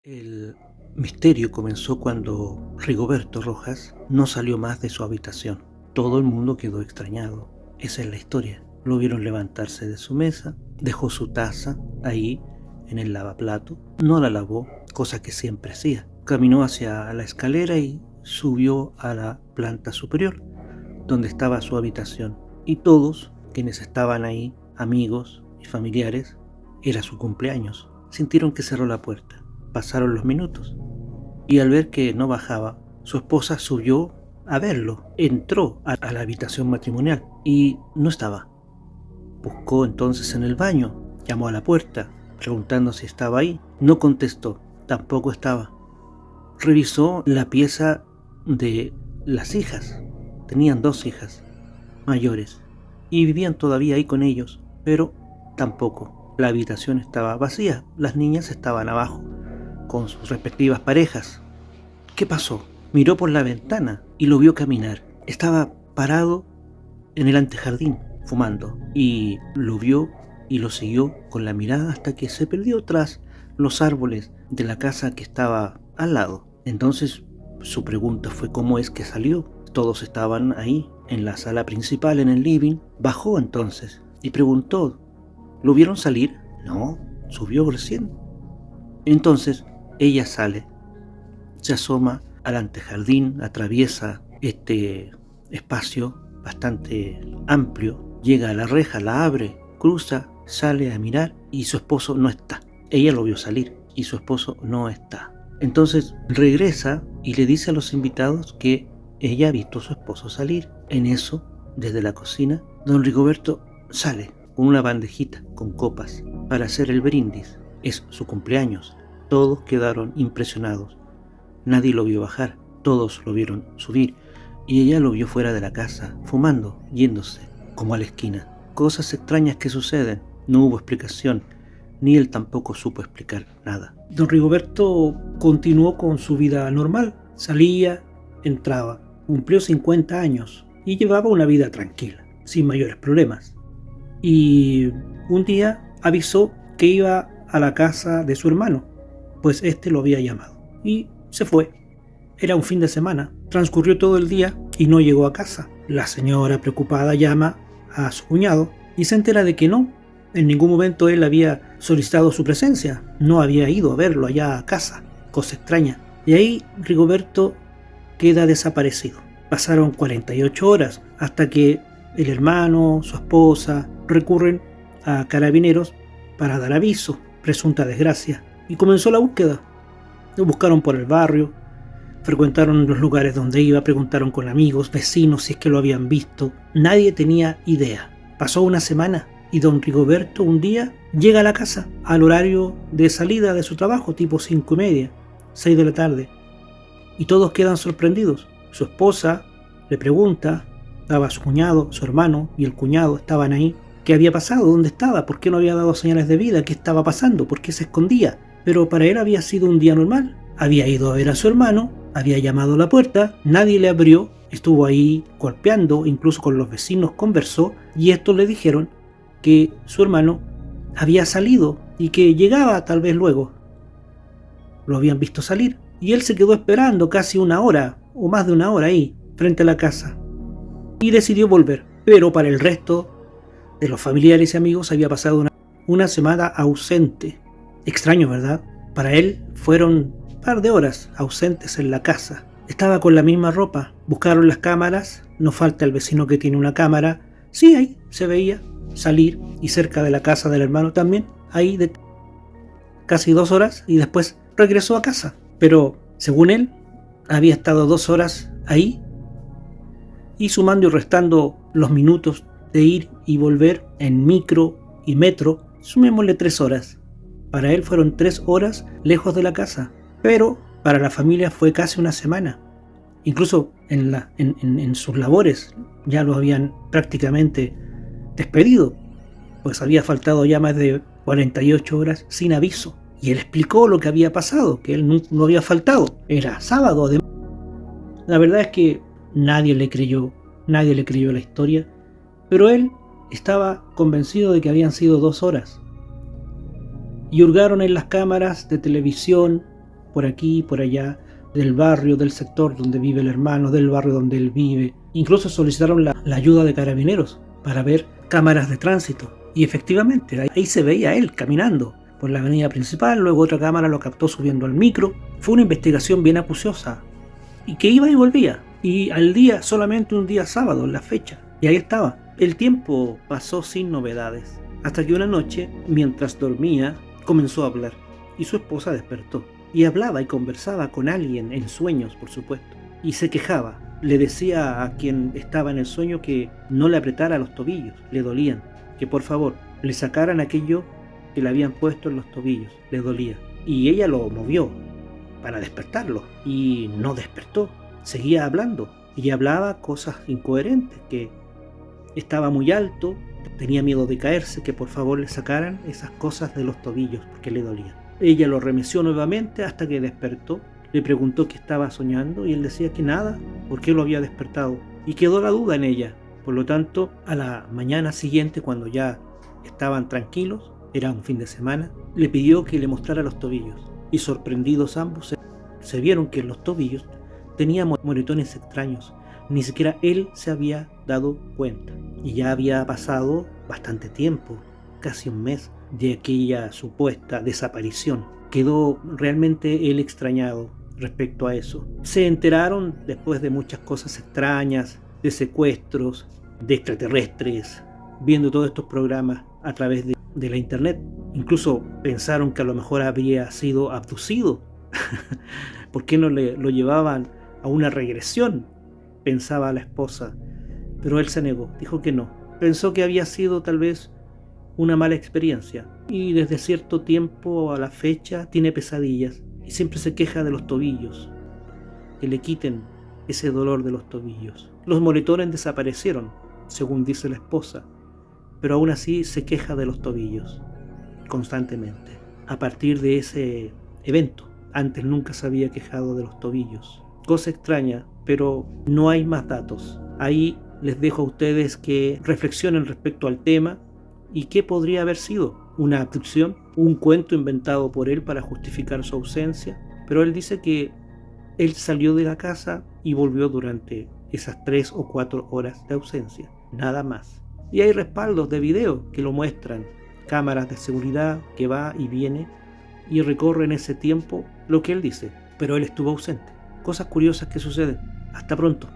El misterio comenzó cuando Rigoberto Rojas no salió más de su habitación. Todo el mundo quedó extrañado. Esa es la historia. Lo vieron levantarse de su mesa, dejó su taza ahí en el lavaplato, no la lavó, cosa que siempre hacía. Caminó hacia la escalera y subió a la planta superior, donde estaba su habitación. Y todos quienes estaban ahí, amigos y familiares, era su cumpleaños. Sintieron que cerró la puerta. Pasaron los minutos y al ver que no bajaba, su esposa subió a verlo. Entró a la habitación matrimonial y no estaba. Buscó entonces en el baño, llamó a la puerta, preguntando si estaba ahí. No contestó, tampoco estaba. Revisó la pieza de las hijas. Tenían 2 hijas mayores y vivían todavía ahí con ellos, pero tampoco. La habitación estaba vacía, las niñas estaban abajo con sus respectivas parejas. ¿Qué pasó? Miró por la ventana y lo vio caminar. Estaba parado en el antejardín, fumando, y lo vio y lo siguió con la mirada hasta que se perdió tras los árboles de la casa que estaba al lado. Entonces su pregunta fue ¿cómo es que salió? Todos estaban ahí, en la sala principal, en el living. Bajó entonces y preguntó, ¿lo vieron salir? No, subió recién. Entonces ella sale, se asoma al antejardín, atraviesa este espacio bastante amplio, llega a la reja, la abre, cruza, sale a mirar y su esposo no está. Ella lo vio salir y su esposo no está. Entonces regresa y le dice a los invitados que ella ha visto a su esposo salir. En eso, desde la cocina, don Rigoberto sale con una bandejita con copas para hacer el brindis. Es su cumpleaños. Todos quedaron impresionados. Nadie lo vio bajar, todos lo vieron subir y ella lo vio fuera de la casa, fumando, yéndose, como a la esquina. Cosas extrañas que suceden. No hubo explicación, ni él tampoco supo explicar nada. Don Rigoberto continuó con su vida normal. Salía, entraba, cumplió 50 años y llevaba una vida tranquila, sin mayores problemas. Y un día avisó que iba a la casa de su hermano, pues este lo había llamado. Y se fue. Era un fin de semana. Transcurrió todo el día y no llegó a casa. La señora, preocupada, llama a su cuñado y se entera de que no. En ningún momento él había solicitado su presencia. No había ido a verlo allá a casa. Cosa extraña. Y ahí Rigoberto queda desaparecido. Pasaron 48 horas hasta que el hermano, su esposa, recurren a carabineros para dar aviso, presunta desgracia. Y comenzó la búsqueda. Lo buscaron por el barrio, frecuentaron los lugares donde iba, preguntaron con amigos, vecinos si es que lo habían visto. Nadie tenía idea. Pasó una semana y don Rigoberto un día llega a la casa al horario de salida de su trabajo, tipo 5:30, 6 de la tarde. Y todos quedan sorprendidos. Su esposa le pregunta, estaba su cuñado, su hermano y el cuñado estaban ahí. ¿Qué había pasado? ¿Dónde estaba? ¿Por qué no había dado señales de vida? ¿Qué estaba pasando? ¿Por qué se escondía? Pero para él había sido un día normal. Había ido a ver a su hermano, había llamado a la puerta, nadie le abrió, estuvo ahí golpeando, incluso con los vecinos conversó, y estos le dijeron que su hermano había salido y que llegaba tal vez luego. Lo habían visto salir y él se quedó esperando casi una hora o más de una hora ahí, frente a la casa, y decidió volver. Pero para el resto de los familiares y amigos había pasado una semana ausente. Extraño, ¿verdad? Para él fueron un par de horas ausentes en la casa. Estaba con la misma ropa. Buscaron las cámaras. No falta el vecino que tiene una cámara. Sí, ahí se veía salir, y cerca de la casa del hermano también, ahí de casi 2 horas, y después regresó a casa. Pero según él, había estado 2 horas ahí, y sumando y restando los minutos de ir y volver en micro y metro, sumémosle 3 horas. Para él fueron 3 horas lejos de la casa, pero para la familia fue casi una semana. Incluso en sus labores ya lo habían prácticamente despedido, pues había faltado ya más de 48 horas sin aviso. Y él explicó lo que había pasado, que él no había faltado. Era sábado además. La verdad es que nadie le creyó la historia, pero él estaba convencido de que habían sido 2 horas. Y hurgaron en las cámaras de televisión por aquí, por allá, del barrio, del sector donde vive el hermano, del barrio donde él vive. Incluso solicitaron la ayuda de carabineros para ver cámaras de tránsito. Y efectivamente, ahí se veía él caminando por la avenida principal, luego otra cámara lo captó subiendo al micro. Fue una investigación bien acuciosa, y que iba y volvía. Y al día, solamente un día sábado, la fecha. Y ahí estaba. El tiempo pasó sin novedades, hasta que una noche, mientras dormía, comenzó a hablar. Y su esposa despertó. Y hablaba y conversaba con alguien, en sueños, por supuesto. Y se quejaba. Le decía a quien estaba en el sueño que no le apretara los tobillos, le dolían. Que por favor, le sacaran aquello que le habían puesto en los tobillos, le dolía. Y ella lo movió para despertarlo. Y no despertó. Seguía hablando. Y hablaba cosas incoherentes, que estaba muy alto, tenía miedo de caerse, que por favor le sacaran esas cosas de los tobillos porque le dolían. Ella lo remeció nuevamente hasta que despertó. Le preguntó qué estaba soñando y él decía que nada, por qué lo había despertado. Y quedó la duda en ella. Por lo tanto, a la mañana siguiente, cuando ya estaban tranquilos, era un fin de semana, le pidió que le mostrara los tobillos. Y sorprendidos ambos, se vieron que en los tobillos tenía moretones extraños. Ni siquiera él se había dado cuenta. Y ya había pasado bastante tiempo, casi un mes, de aquella supuesta desaparición. Quedó realmente él extrañado respecto a eso. Se enteraron después de muchas cosas extrañas, de secuestros, de extraterrestres, viendo todos estos programas a través de la internet. Incluso pensaron que a lo mejor habría sido abducido. ¿Por qué no lo llevaban a una regresión? Pensaba la esposa, pero él se negó, dijo que no. Pensó que había sido tal vez una mala experiencia y desde cierto tiempo a la fecha tiene pesadillas y siempre se queja de los tobillos, que le quiten ese dolor de los tobillos. Los moretones desaparecieron, según dice la esposa, pero aún así se queja de los tobillos constantemente. A partir de ese evento, antes nunca se había quejado de los tobillos. Cosa extraña, pero no hay más datos. Ahí les dejo a ustedes que reflexionen respecto al tema y qué podría haber sido. Una abducción, un cuento inventado por él para justificar su ausencia, pero él dice que él salió de la casa y volvió durante esas 3 o 4 horas de ausencia, nada más. Y hay respaldos de video que lo muestran, cámaras de seguridad que va y viene y recorre en ese tiempo lo que él dice, pero él estuvo ausente. Cosas curiosas que suceden. Hasta pronto.